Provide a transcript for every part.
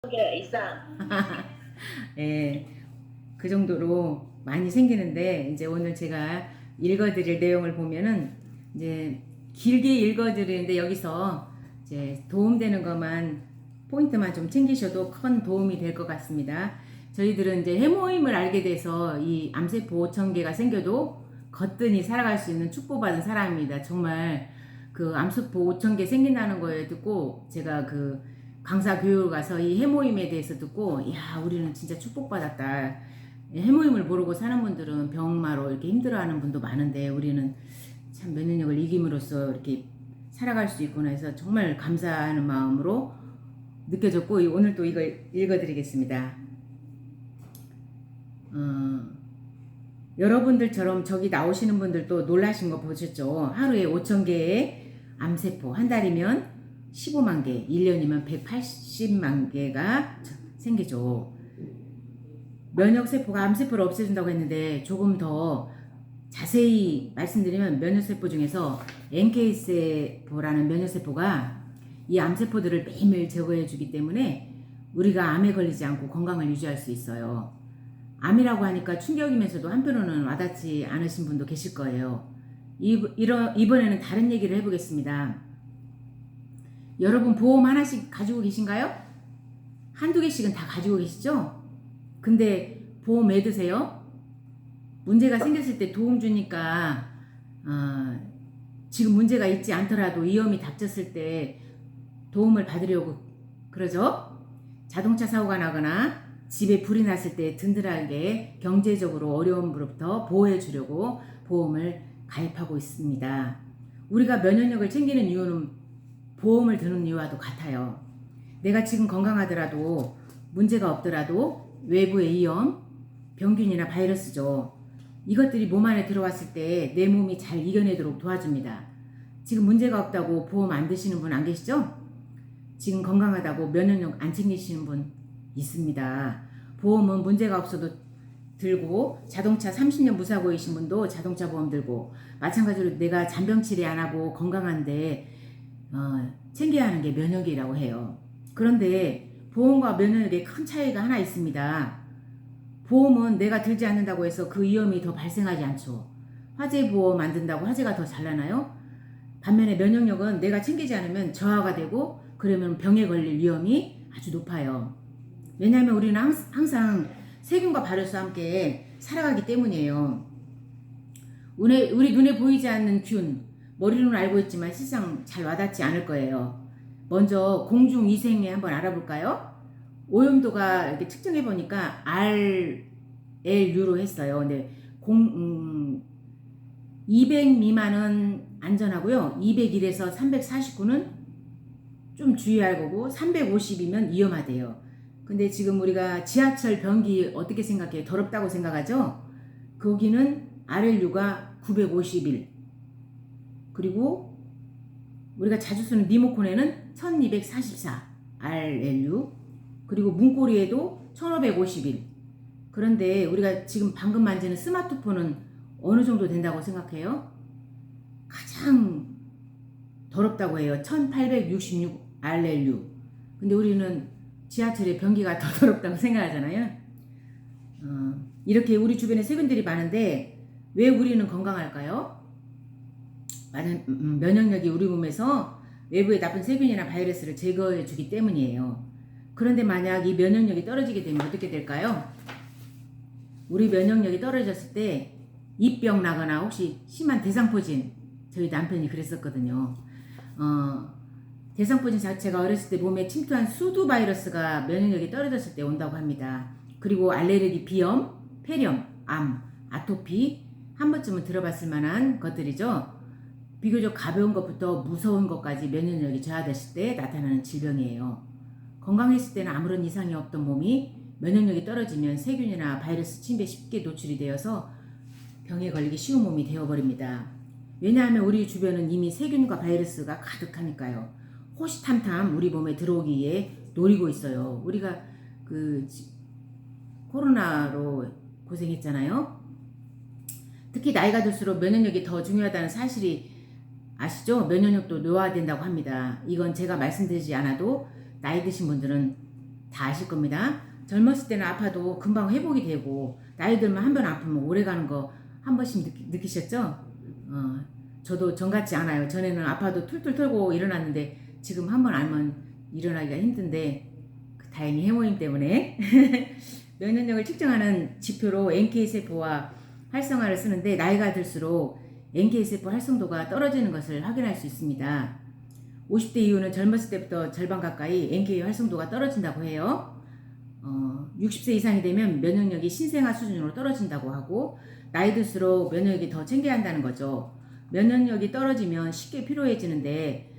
개 이상. 예, 그 정도로 많이 생기는데 이제 오늘 제가 읽어드릴 내용을 보면은 이제 길게 읽어드리는데 여기서 이제 도움되는 것만 포인트만 좀 챙기셔도 큰 도움이 될 것 같습니다. 저희들은 이제 해모임을 알게 돼서 이 암세포 5,000개가 생겨도 거뜬히 살아갈 수 있는 축복받은 사람입니다. 정말 그 암세포 5,000개 생긴다는 거에 듣고 제가 그 강사 교육을 가서 이 해모임에 대해서 듣고 야 우리는 진짜 축복받았다. 해모임을 모르고 사는 분들은 병마로 이렇게 힘들어하는 분도 많은데 우리는 참 면역력을 이김으로써 이렇게 살아갈 수 있구나 해서 정말 감사하는 마음으로 느껴졌고 오늘 또 이걸 읽어드리겠습니다. 여러분들처럼 저기 나오시는 분들도 놀라신 거 보셨죠? 하루에 5,000개의 암세포, 한 달이면 15만 개, 1년이면 180만 개가 생기죠. 면역세포가 암세포를 없애준다고 했는데 조금 더 자세히 말씀드리면 면역세포 중에서 NK세포라는 면역세포가 이 암세포들을 매일매일 제거해주기 때문에 우리가 암에 걸리지 않고 건강을 유지할 수 있어요. 암이라고 하니까 충격이면서도 한편으로는 와닿지 않으신 분도 계실 거예요. 이번에는 다른 얘기를 해보겠습니다. 여러분 보험 하나씩 가지고 계신가요? 한두 개씩은 다 가지고 계시죠? 근데 보험 왜 드세요? 문제가 생겼을 때 도움 주니까 지금 문제가 있지 않더라도 위험이 닥쳤을 때 도움을 받으려고 그러죠? 자동차 사고가 나거나 집에 불이 났을 때 든든하게 경제적으로 어려움으로부터 보호해 주려고 보험을 가입하고 있습니다. 우리가 면역력을 챙기는 이유는 보험을 드는 이유와도 같아요. 내가 지금 건강하더라도 문제가 없더라도 외부의 위험, 병균이나 바이러스죠. 이것들이 몸 안에 들어왔을 때 내 몸이 잘 이겨내도록 도와줍니다. 지금 문제가 없다고 보험 안 드시는 분 안 계시죠? 지금 건강하다고 면역력 안 챙기시는 분 있습니다. 보험은 문제가 없어도 들고 자동차 30년 무사고이신 분도 자동차 보험 들고 마찬가지로 내가 잔병 치레 안 하고 건강한데 챙겨야 하는 게 면역이라고 해요. 그런데 보험과 면역에 큰 차이가 하나 있습니다. 보험은 내가 들지 않는다고 해서 그 위험이 더 발생하지 않죠. 화재 보험 안 든다고 화재가 더 잘 나나요? 반면에 면역력은 내가 챙기지 않으면 저하가 되고 그러면 병에 걸릴 위험이 아주 높아요. 왜냐하면 우리는 항상 세균과 바이러스와 함께 살아가기 때문이에요. 우리 눈에 보이지 않는 균, 머리로는 알고 있지만 실상 잘 와닿지 않을 거예요. 먼저 공중위생에 한번 알아볼까요? 오염도가 이렇게 측정해 보니까 RLU로 했어요. 근데 200 미만은 안전하고요. 201에서 349는 좀 주의할 거고 350이면 위험하대요. 근데 지금 우리가 지하철 변기 어떻게 생각해요? 더럽다고 생각하죠? 거기는 RLU가 951 그리고 우리가 자주 쓰는 리모컨에는 1244 RLU 그리고 문고리에도 1551 그런데 우리가 지금 방금 만지는 스마트폰은 어느 정도 된다고 생각해요? 가장 더럽다고 해요. 1866 RLU 근데 우리는 지하철의 변기가 더 더럽다고 생각하잖아요. 이렇게 우리 주변에 세균들이 많은데 왜 우리는 건강할까요? 많은 면역력이 우리 몸에서 외부의 나쁜 세균이나 바이러스를 제거해 주기 때문이에요. 그런데 만약 이 면역력이 떨어지게 되면 어떻게 될까요? 우리 면역력이 떨어졌을 때 입병 나거나 혹시 심한 대상포진 저희 남편이 그랬었거든요. 대상포진 자체가 어렸을 때 몸에 침투한 수두 바이러스가 면역력이 떨어졌을 때 온다고 합니다. 그리고 알레르기, 비염, 폐렴, 암, 아토피 한 번쯤은 들어봤을 만한 것들이죠. 비교적 가벼운 것부터 무서운 것까지 면역력이 저하됐을 때 나타나는 질병이에요. 건강했을 때는 아무런 이상이 없던 몸이 면역력이 떨어지면 세균이나 바이러스 침배에 쉽게 노출이 되어서 병에 걸리기 쉬운 몸이 되어버립니다. 왜냐하면 우리 주변은 이미 세균과 바이러스가 가득하니까요. 호시탐탐 우리 몸에 들어오기 위해 노리고 있어요. 우리가 코로나로 고생했잖아요. 특히 나이가 들수록 면역력이 더 중요하다는 사실이 아시죠? 면역력도 노화된다고 합니다. 이건 제가 말씀드리지 않아도 나이 드신 분들은 다 아실 겁니다. 젊었을 때는 아파도 금방 회복이 되고 나이 들면 한 번 아프면 오래 가는 거 한 번씩 느끼셨죠? 저도 전같지 않아요. 전에는 아파도 툴툴 털고 일어났는데 지금 한 번 알면 일어나기가 힘든데 다행히 해모임 때문에 면역력을 측정하는 지표로 NK세포와 활성화를 쓰는데 나이가 들수록 NK세포 활성도가 떨어지는 것을 확인할 수 있습니다. 50대 이후는 젊었을 때부터 절반 가까이 NK 활성도가 떨어진다고 해요. 60세 이상이 되면 면역력이 신생아 수준으로 떨어진다고 하고 나이 들수록 면역력이 더 챙겨야 한다는 거죠. 면역력이 떨어지면 쉽게 피로해지는데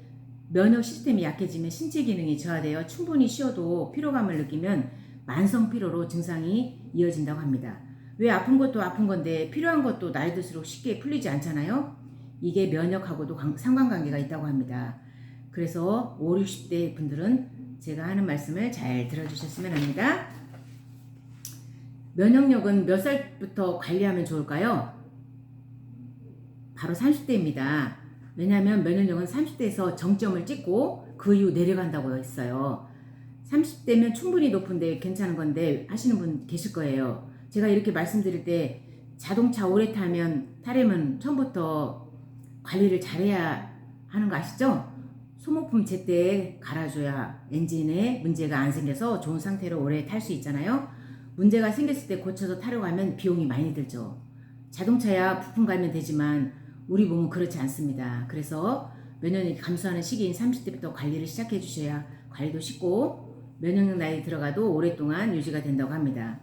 면역 시스템이 약해지면 신체 기능이 저하되어 충분히 쉬어도 피로감을 느끼면 만성 피로로 증상이 이어진다고 합니다. 왜 아픈 것도 아픈 건데 필요한 것도 나이 들수록 쉽게 풀리지 않잖아요. 이게 면역하고도 상관관계가 있다고 합니다. 그래서 5, 60대 분들은 제가 하는 말씀을 잘 들어주셨으면 합니다. 면역력은 몇 살부터 관리하면 좋을까요? 바로 30대입니다. 왜냐하면 면역력은 30대에서 정점을 찍고 그 이후 내려간다고 했어요. 30대면 충분히 높은데 괜찮은 건데 하시는 분 계실 거예요. 제가 이렇게 말씀드릴 때 자동차 오래 타려면 처음부터 관리를 잘해야 하는 거 아시죠? 소모품 제때 갈아줘야 엔진에 문제가 안 생겨서 좋은 상태로 오래 탈 수 있잖아요. 문제가 생겼을 때 고쳐서 타려고 하면 비용이 많이 들죠. 자동차야 부품 갈면 되지만 우리 몸은 그렇지 않습니다. 그래서 면역력이 감소하는 시기인 30대부터 관리를 시작해 주셔야 관리도 쉽고 면역력 나이 들어가도 오랫동안 유지가 된다고 합니다.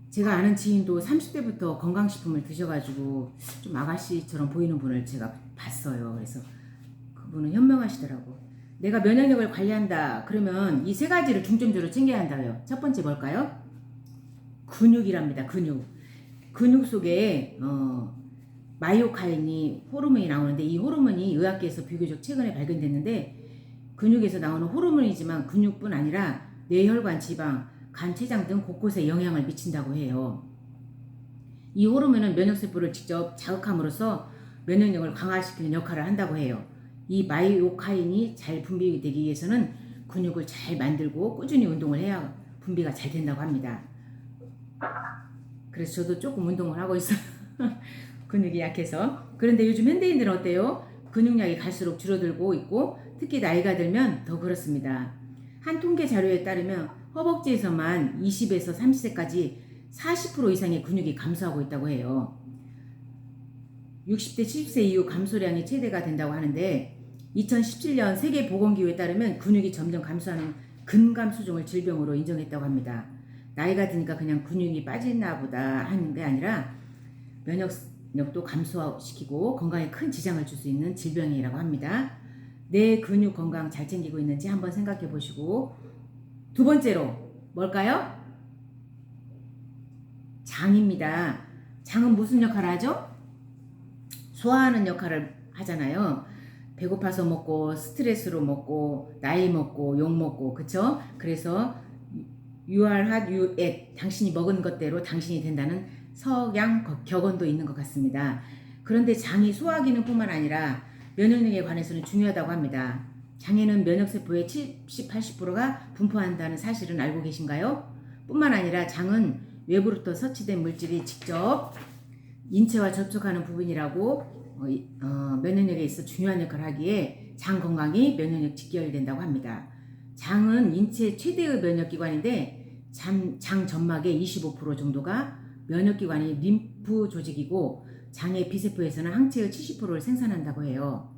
제가 아는 지인도 30대부터 건강식품을 드셔가지고 좀 아가씨처럼 보이는 분을 제가 봤어요. 그래서 그분은 현명하시더라고. 내가 면역력을 관리한다 그러면 이 세 가지를 중점적으로 챙겨야 한다요. 첫 번째 뭘까요? 근육이랍니다. 근육 속에 마이오카인이 호르몬이 나오는데 이 호르몬이 의학계에서 비교적 최근에 발견됐는데 근육에서 나오는 호르몬이지만 근육뿐 아니라 뇌혈관, 지방, 간, 췌장 등 곳곳에 영향을 미친다고 해요. 이 호르몬은 면역세포를 직접 자극함으로써 면역력을 강화시키는 역할을 한다고 해요. 이 마이오카인이 잘 분비되기 위해서는 근육을 잘 만들고 꾸준히 운동을 해야 분비가 잘 된다고 합니다. 그래서 저도 조금 운동을 하고 있어요. 근육이 약해서. 그런데 요즘 현대인들은 어때요? 근육량이 갈수록 줄어들고 있고 특히 나이가 들면 더 그렇습니다. 한 통계 자료에 따르면 허벅지에서만 20에서 30세까지 40% 이상의 근육이 감소하고 있다고 해요. 60대 70세 이후 감소량이 최대가 된다고 하는데 2017년 세계보건기구에 따르면 근육이 점점 감소하는 근감소종을 질병으로 인정했다고 합니다. 나이가 드니까 그냥 근육이 빠지나 보다 하는 게 아니라 면역력도 감소시키고 건강에 큰 지장을 줄 수 있는 질병이라고 합니다. 내 근육 건강 잘 챙기고 있는지 한번 생각해 보시고 두 번째로 뭘까요? 장입니다. 장은 무슨 역할을 하죠? 소화하는 역할을 하잖아요. 배고파서 먹고 스트레스로 먹고 나이 먹고 욕 먹고 그쵸? 그래서 You are what you eat. 당신이 먹은 것대로 당신이 된다는 석양 격언도 있는 것 같습니다. 그런데 장이 소화 기능뿐만 아니라 면역력에 관해서는 중요하다고 합니다. 장에는 면역세포의 70, 80%가 분포한다는 사실은 알고 계신가요? 뿐만 아니라 장은 외부로부터 섭취된 물질이 직접 인체와 접촉하는 부분이라고 면역력에 있어 중요한 역할을 하기에 장 건강이 면역력 직결된다고 합니다. 장은 인체 최대의 면역기관인데 장 점막의 25% 정도가 면역기관이 림프 조직이고 장의 비세포에서는 항체의 70%를 생산한다고 해요.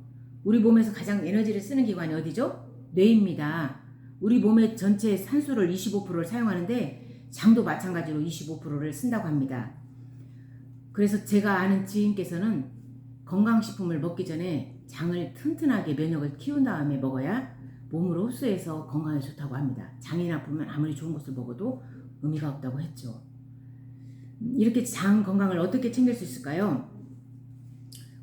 우리 몸에서 가장 에너지를 쓰는 기관이 어디죠? 뇌입니다. 우리 몸의 전체 산소를 25%를 사용하는데 장도 마찬가지로 25%를 쓴다고 합니다. 그래서 제가 아는 지인께서는 건강식품을 먹기 전에 장을 튼튼하게 면역을 키운 다음에 먹어야 몸으로 흡수해서 건강에 좋다고 합니다. 장이 나쁘면 아무리 좋은 것을 먹어도 의미가 없다고 했죠. 이렇게 장 건강을 어떻게 챙길 수 있을까요?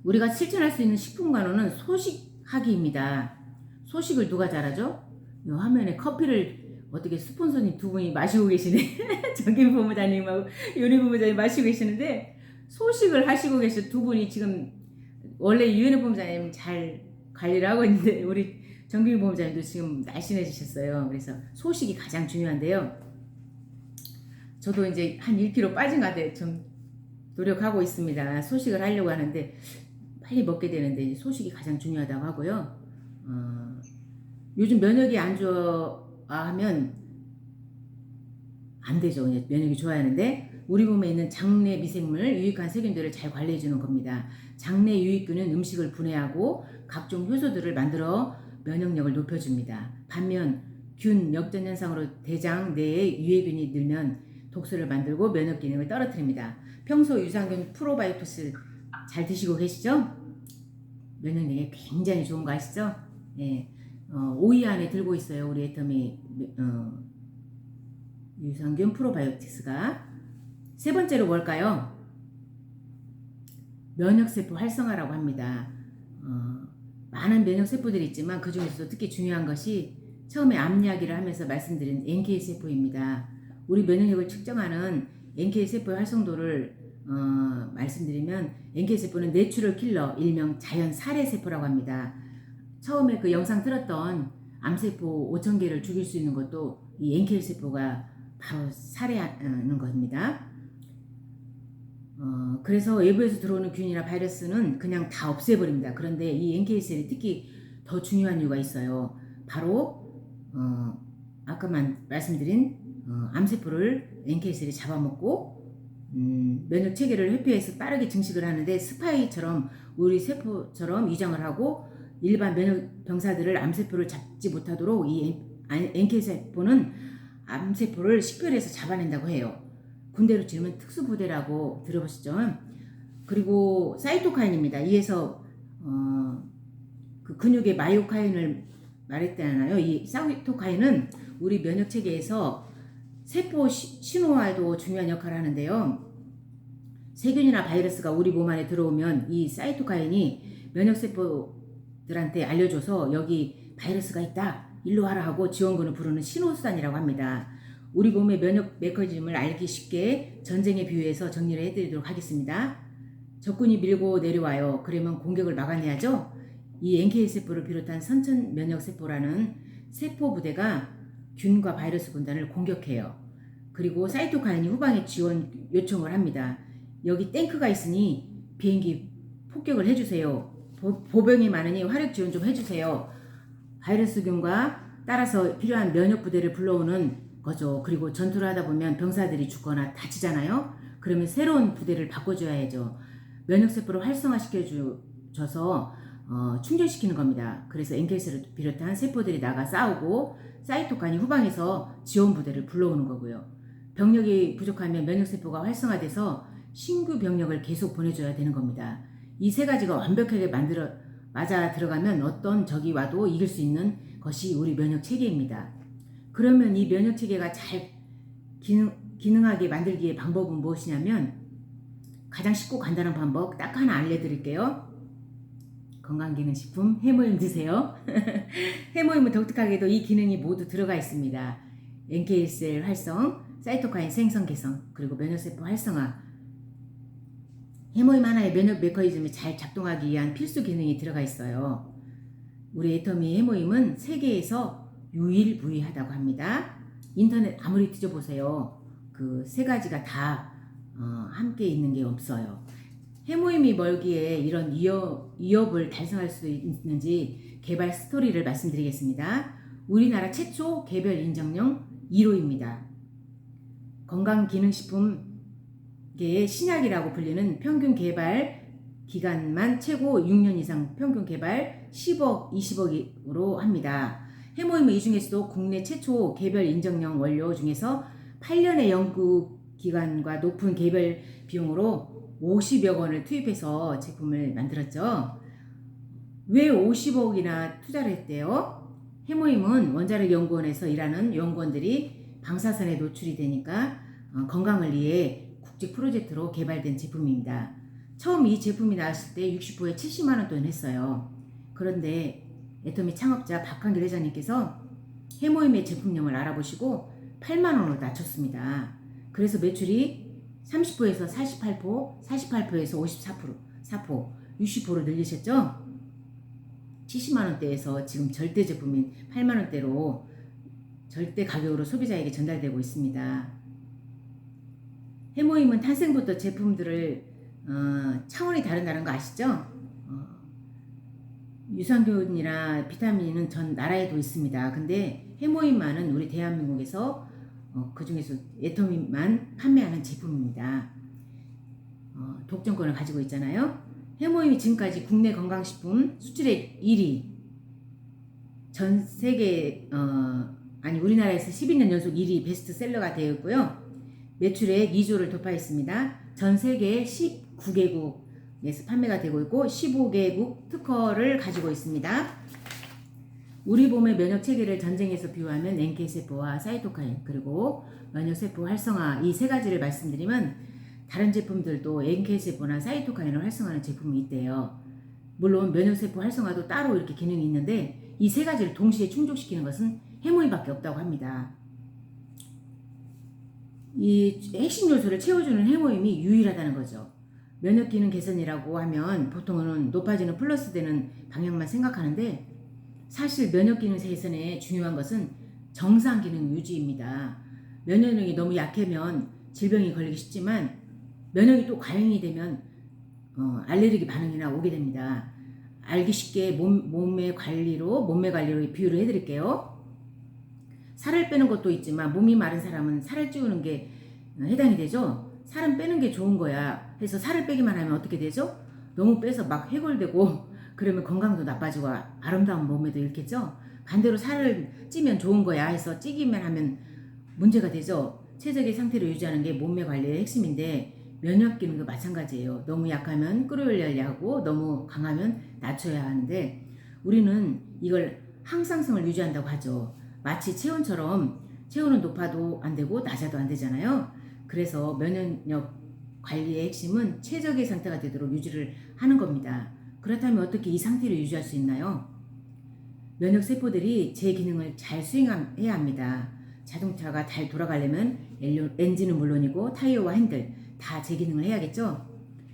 우리가 실천할 수 있는 식품관호는 소식하기입니다. 소식을 누가 잘하죠? 이 화면에 커피를 어떻게 스폰서님 두 분이 마시고 계시네. 정긴 본부장님하고 윤희 본부장님 마시고 계시는데 소식을 하시고 계신 두 분이 지금 원래 유은혜 본부장님 잘 관리를 하고 있는데 우리 정규 보험자님도 지금 날씬해지셨어요. 그래서 소식이 가장 중요한데요. 저도 이제 한 1kg 빠진 것 같아요. 좀 노력하고 있습니다. 소식을 하려고 하는데 빨리 먹게 되는데 소식이 가장 중요하다고 하고요. 요즘 면역이 안 좋아하면 안 되죠. 면역이 좋아야 하는데 우리 몸에 있는 장내 미생물, 유익한 세균들을 잘 관리해 주는 겁니다. 장내 유익균은 음식을 분해하고 각종 효소들을 만들어 면역력을 높여줍니다. 반면 균, 역전 현상으로 대장 내에 유해균이 늘면 독소를 만들고 면역 기능을 떨어뜨립니다. 평소 유산균 프로바이오틱스 잘 드시고 계시죠? 면역력에 굉장히 좋은 거 아시죠? 예. 오이 안에 들고 있어요. 우리 애터미 유산균 프로바이오틱스가. 세 번째로 뭘까요? 면역세포 활성화라고 합니다. 많은 면역세포들이 있지만 그 중에서도 특히 중요한 것이 처음에 암 이야기를 하면서 말씀드린 NK세포입니다. 우리 면역력을 측정하는 NK세포의 활성도를 말씀드리면 NK세포는 내추럴 킬러, 일명 자연 살해세포라고 합니다. 처음에 그 영상 틀었던 암세포 5,000개를 죽일 수 있는 것도 이 NK세포가 바로 살해하는 겁니다. 그래서 외부에서 들어오는 균이나 바이러스는 그냥 다 없애버립니다. 그런데 이 NK셀이 특히 더 중요한 이유가 있어요. 바로 아까 말씀드린 암세포를 NK셀이 잡아먹고 면역 체계를 회피해서 빠르게 증식을 하는데 스파이처럼 우리 세포처럼 위장을 하고 일반 면역 병사들을 암세포를 잡지 못하도록 이 NK세포는 암세포를 식별해서 잡아낸다고 해요. 군대로 치면 특수부대라고 들어보시죠. 그리고 사이토카인입니다. 이에서 그 근육의 마이오카인을 말했잖아요. 이 사이토카인은 우리 면역체계에서 세포 신호와도 중요한 역할을 하는데요. 세균이나 바이러스가 우리 몸 안에 들어오면 이 사이토카인이 면역세포들한테 알려줘서 여기 바이러스가 있다, 일로 와라 하고 지원군을 부르는 신호수단이라고 합니다. 우리 몸의 면역 메커니즘을 알기 쉽게 전쟁에 비유해서 정리를 해드리도록 하겠습니다. 적군이 밀고 내려와요. 그러면 공격을 막아내야죠. 이 NK세포를 비롯한 선천 면역세포라는 세포 부대가 균과 바이러스 군단을 공격해요. 그리고 사이토카인이 후방에 지원 요청을 합니다. 여기 탱크가 있으니 비행기 폭격을 해주세요. 보병이 많으니 화력 지원 좀 해주세요. 바이러스균과 따라서 필요한 면역 부대를 불러오는 거죠. 그리고 전투를 하다 보면 병사들이 죽거나 다치잖아요. 그러면 새로운 부대를 바꿔줘야죠. 면역세포를 활성화시켜줘서 충전시키는 겁니다. 그래서 NK셀을 비롯한 세포들이 나가 싸우고 사이토카인이 후방에서 지원부대를 불러오는 거고요. 병력이 부족하면 면역세포가 활성화돼서 신규 병력을 계속 보내줘야 되는 겁니다. 이 세 가지가 완벽하게 맞아 들어가면 어떤 적이 와도 이길 수 있는 것이 우리 면역체계입니다. 그러면 이 면역체계가 잘 기능하게 만들기의 방법은 무엇이냐면 가장 쉽고 간단한 방법 딱 하나 알려드릴게요. 건강기능식품 해모임 드세요. 해모임은 독특하게도 이 기능이 모두 들어가 있습니다. NK셀 활성, 사이토카인 생성 개선, 그리고 면역세포 활성화. 해모임 하나의 면역 메커니즘이 잘 작동하기 위한 필수 기능이 들어가 있어요. 우리 애터미 해모임은 세계에서 유일무이하다고 합니다. 인터넷 아무리 뒤져보세요. 그 세 가지가 다 함께 있는 게 없어요. 해모임이 멀기에 이런 위협을 달성할 수 있는지 개발 스토리를 말씀드리겠습니다. 우리나라 최초 개별 인정령 1호입니다. 건강기능식품계의 신약이라고 불리는 평균 개발 기간만 최고 6년 이상 평균 개발 10억, 20억으로 합니다. 해모임은 이 중에서도 국내 최초 개별 인정령 원료 중에서 8년의 연구 기간과 높은 개별 비용으로 50여 원을 투입해서 제품을 만들었죠. 왜 50억이나 투자를 했대요? 해모임은 원자력 연구원에서 일하는 연구원들이 방사선에 노출이 되니까 건강을 위해 국제 프로젝트로 개발된 제품입니다. 처음 이 제품이 나왔을 때 60부에 70만 원 돈 했어요. 그런데 애터미 창업자 박한길 회장님께서 해모임의 제품명을 알아보시고 8만 원으로 낮췄습니다. 그래서 매출이 30%에서 48%, 48%에서 54%, 4%, 60%로 늘리셨죠? 70만 원대에서 지금 절대 제품인 8만 원대로 절대 가격으로 소비자에게 전달되고 있습니다. 해모임은 탄생부터 제품들을 차원이 다르다는 거 아시죠? 유산균이나 비타민은 전 나라에도 있습니다. 근데 해모임만은 우리 대한민국에서 그 중에서 애터미만 판매하는 제품입니다. 독점권을 가지고 있잖아요. 해모임이 지금까지 국내 건강식품 수출액 1위, 전 세계 우리나라에서 12년 연속 1위 베스트셀러가 되어 있고요. 매출액 2조를 돌파했습니다. 전 세계 19개국에서 판매가 되고 있고 15개국 특허를 가지고 있습니다. 우리 몸의 면역 체계를 전쟁에서 비유하면 NK세포와 사이토카인 그리고 면역세포 활성화 이 세 가지를 말씀드리면 다른 제품들도 NK세포나 사이토카인을 활성화하는 제품이 있대요. 물론 면역세포 활성화도 따로 이렇게 기능이 있는데 이 세 가지를 동시에 충족시키는 것은 해모임밖에 없다고 합니다. 이 핵심 요소를 채워주는 해모임이 유일하다는 거죠. 면역 기능 개선이라고 하면 보통은 높아지는 플러스 되는 방향만 생각하는데 사실 면역 기능 개선에 중요한 것은 정상 기능 유지입니다. 면역력이 너무 약하면 질병이 걸리기 쉽지만 면역이 또 과잉이 되면 알레르기 반응이나 오게 됩니다. 알기 쉽게 몸매 관리로 비유를 해드릴게요. 살을 빼는 것도 있지만 몸이 마른 사람은 살을 찌우는 게 해당이 되죠. 살은 빼는 게 좋은 거야 해서 살을 빼기만 하면 어떻게 되죠? 너무 빼서 막 해골되고 그러면 건강도 나빠지고 아름다운 몸매도 잃겠죠. 반대로 살을 찌면 좋은 거야 해서 찌기만 하면 문제가 되죠. 최적의 상태를 유지하는 게 몸매 관리의 핵심인데 면역 기능도 마찬가지예요. 너무 약하면 끌어올려야 하고 너무 강하면 낮춰야 하는데 우리는 이걸 항상성을 유지한다고 하죠. 마치 체온처럼 체온은 높아도 안 되고 낮아도 안 되잖아요. 그래서 면역력 관리의 핵심은 최적의 상태가 되도록 유지를 하는 겁니다. 그렇다면 어떻게 이 상태를 유지할 수 있나요? 면역세포들이 제 기능을 잘 수행해야 합니다. 자동차가 잘 돌아가려면 엔진은 물론이고 타이어와 핸들 다 제 기능을 해야겠죠?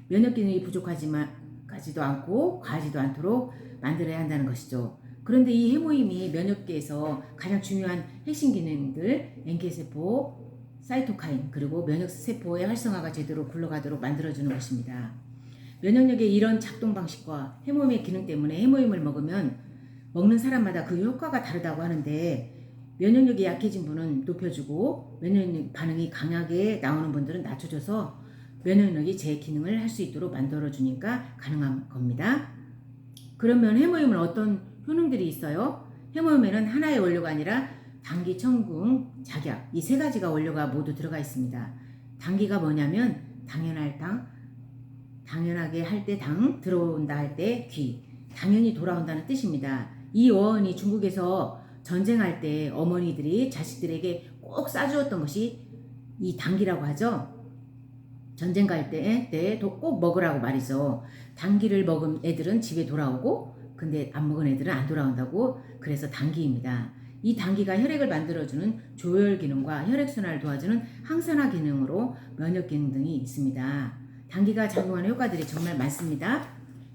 면역 기능이 부족하지도 않고 과하지도 않도록 만들어야 한다는 것이죠. 그런데 이 해모임이 면역계에서 가장 중요한 핵심 기능들 NK세포, 사이토카인 그리고 면역세포의 활성화가 제대로 굴러가도록 만들어주는 것입니다. 면역력의 이런 작동 방식과 해모임의 기능 때문에 해모임을 먹으면 먹는 사람마다 그 효과가 다르다고 하는데 면역력이 약해진 분은 높여주고 면역력 반응이 강하게 나오는 분들은 낮춰줘서 면역력이 제 기능을 할 수 있도록 만들어주니까 가능한 겁니다. 그러면 해모임은 어떤 효능들이 있어요? 해모임에는 하나의 원료가 아니라 당기, 청궁, 작약 이 세 가지가 원료가 모두 들어가 있습니다. 당기가 뭐냐면 당연하게 할 때 당, 들어온다 할 때 귀, 당연히 돌아온다는 뜻입니다. 이 어원이 중국에서 전쟁할 때 어머니들이 자식들에게 꼭 싸주었던 것이 이 당기라고 하죠. 전쟁 갈 때 꼭 먹으라고 말이죠. 당기를 먹은 애들은 집에 돌아오고 근데 안 먹은 애들은 안 돌아온다고 그래서 당기입니다. 이 당기가 혈액을 만들어주는 조혈 기능과 혈액순환을 도와주는 항산화 기능으로 면역 기능 등이 있습니다. 당기가 작용하는 효과들이 정말 많습니다.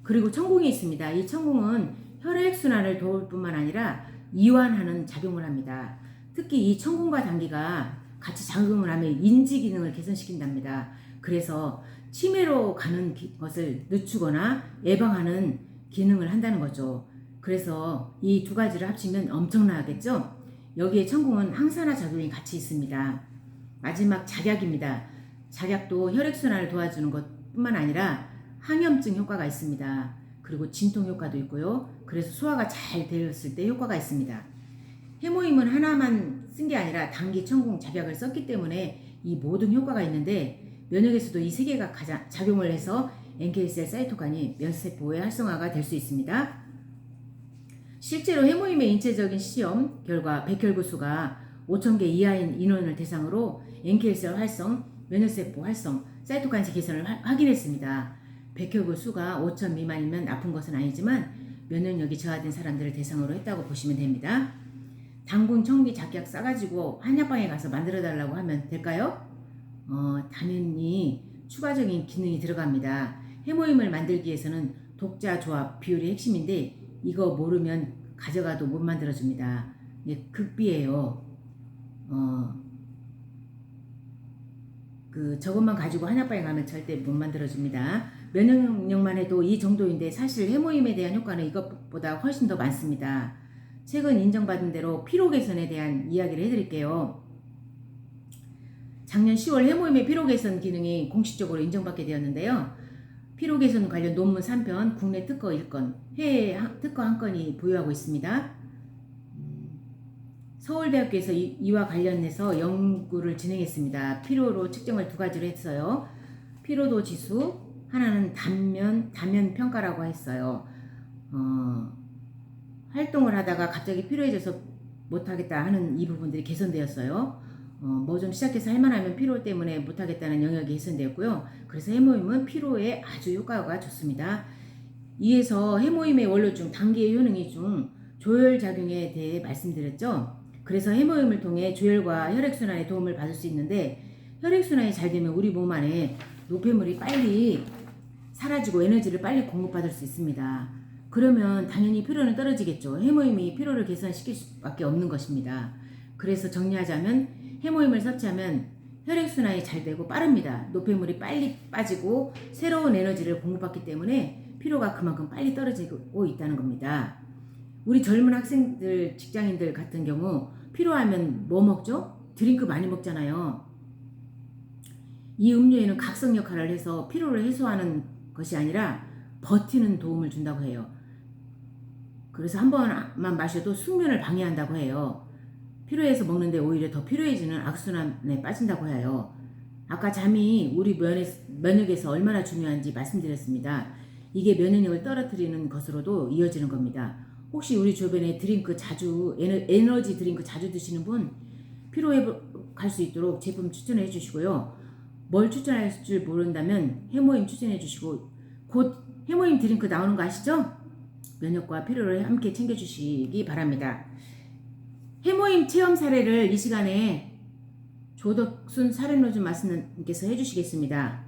그리고 청궁이 있습니다. 이 청궁은 혈액순환을 도울 뿐만 아니라 이완하는 작용을 합니다. 특히 이 청궁과 당기가 같이 작용을 하면 인지 기능을 개선시킨답니다. 그래서 치매로 가는 것을 늦추거나 예방하는 기능을 한다는 거죠. 그래서 이 두 가지를 합치면 엄청나겠죠? 여기에 청궁은 항산화 작용이 같이 있습니다. 마지막 작약입니다. 작약도 혈액순환을 도와주는 것뿐만 아니라 항염증 효과가 있습니다. 그리고 진통 효과도 있고요. 그래서 소화가 잘 되었을 때 효과가 있습니다. 해모임은 하나만 쓴 게 아니라 당기, 청궁, 작약을 썼기 때문에 이 모든 효과가 있는데 면역에서도 이 세 개가 가장 작용을 해서 NK셀, 사이토카인이 면세포의 활성화가 될 수 있습니다. 실제로 해모임의 인체적인 시험 결과 백혈구 수가 5,000개 이하인 인원을 대상으로 NK셀 활성, 면역세포 활성, 사이토카인 개선을 확인했습니다. 백혈구 수가 5,000 미만이면 나쁜 것은 아니지만 면역력이 저하된 사람들을 대상으로 했다고 보시면 됩니다. 당군, 청비, 작약 싸가지고 한약방에 가서 만들어달라고 하면 될까요? 당연히 추가적인 기능이 들어갑니다. 해모임을 만들기 위해서는 독자 조합 비율이 핵심인데 이거 모르면 가져가도 못 만들어줍니다. 이게 극비예요. 저것만 가지고 한약방에 가면 절대 못 만들어줍니다. 면역력만 해도 이 정도인데 사실 해모임에 대한 효과는 이것보다 훨씬 더 많습니다. 최근 인정받은 대로 피로 개선에 대한 이야기를 해드릴게요. 작년 10월 해모임의 피로 개선 기능이 공식적으로 인정받게 되었는데요. 피로 개선 관련 논문 3편, 국내 특허 1건, 해외 특허 1건이 보유하고 있습니다. 서울대학교에서 이와 관련해서 연구를 진행했습니다. 피로로 측정을 2가지로 했어요. 피로도 지수, 하나는 단면 평가라고 했어요. 활동을 하다가 갑자기 피로해져서 못하겠다 하는 이 부분들이 개선되었어요. 뭐 좀 시작해서 할만하면 피로 때문에 못하겠다는 영역이 개선되었고요. 그래서 해모임은 피로에 아주 효과가 좋습니다. 이에서 해모임의 원료 중 당기의 효능이 중 조혈작용에 대해 말씀드렸죠. 그래서 해모임을 통해 조혈과 혈액순환에 도움을 받을 수 있는데, 혈액순환이 잘 되면 우리 몸 안에 노폐물이 빨리 사라지고 에너지를 빨리 공급받을 수 있습니다. 그러면 당연히 피로는 떨어지겠죠. 해모임이 피로를 개선시킬 수밖에 없는 것입니다. 그래서 정리하자면 해모임을 섭취하면 혈액순환이 잘 되고 빠릅니다. 노폐물이 빨리 빠지고 새로운 에너지를 공급받기 때문에 피로가 그만큼 빨리 떨어지고 있다는 겁니다. 우리 젊은 학생들, 직장인들 같은 경우 피로하면 뭐 먹죠? 드링크 많이 먹잖아요. 이 음료에는 각성 역할을 해서 피로를 해소하는 것이 아니라 버티는 도움을 준다고 해요. 그래서 한 번만 마셔도 숙면을 방해한다고 해요. 피로해서 먹는데 오히려 더 피로해지는 악순환에 빠진다고 해요. 아까 잠이 우리 면역에서 얼마나 중요한지 말씀드렸습니다. 이게 면역력을 떨어뜨리는 것으로도 이어지는 겁니다. 혹시 우리 주변에 드링크 자주, 에너지 드링크 자주 드시는 분, 피로 회복할 수 있도록 제품 추천해 주시고요. 뭘 추천할 줄 모른다면 해모임 추천해 주시고, 곧 해모임 드링크 나오는 거 아시죠? 면역과 피로를 함께 챙겨주시기 바랍니다. 해모임 체험 사례를 이 시간에 조덕순 사례노즘 마스터님께서 해주시겠습니다.